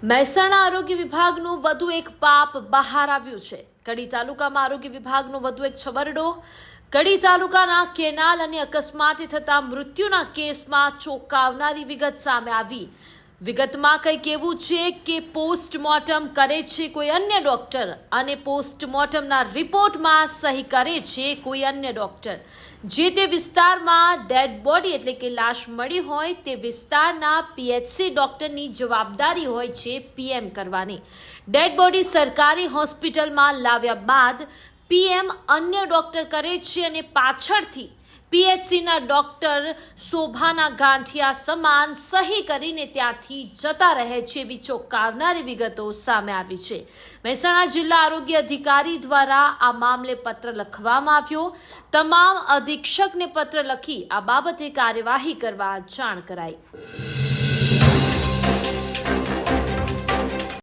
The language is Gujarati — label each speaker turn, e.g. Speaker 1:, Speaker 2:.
Speaker 1: મહેસાણા આરોગ્ય વિભાગનું વધુ એક પાપ બહાર આવ્યું છે। કડી તાલુકામાં આરોગ્ય વિભાગનો વધુ એક છબરડો। કડી તાલુકાના કેનાલ અને અકસ્માતે થતા મૃત્યુના કેસમાં ચોંકાવનારી વિગત સામે આવી। વિગતમાં કંઈક એવું છે કે પોસ્ટમોર્ટમ કરે છે કોઈ અન્ય ડોક્ટર અને પોસ્ટમોર્ટમના રિપોર્ટમાં સહી કરે છે કોઈ અન્ય ડોક્ટર। જે તે વિસ્તારમાં ડેડ બોડી એટલે કે લાશ મળી હોય તે વિસ્તારના પીએચસી ડોક્ટરની જવાબદારી હોય છે પીએમ કરવાની। ડેડ બોડી સરકારી હોસ્પિટલમાં લાવ્યા બાદ પીએમ અન્ય ડોક્ટર કરે છે અને પાછળથી પીએચસીના ડોક્ટર શોભાના ગાંઠિયા સમાન સહી કરીને ત્યાંથી જતા રહે છે એવી ચોંકાવનારી વિગતો સામે આવી છે। મહેસાણા જિલ્લા આરોગ્ય અધિકારી દ્વારા આ મામલે પત્ર લખવામાં આવ્યો। તમામ અધિક્ષકને પત્ર લખી આ બાબતે કાર્યવાહી કરવા જાણ કરાઈ।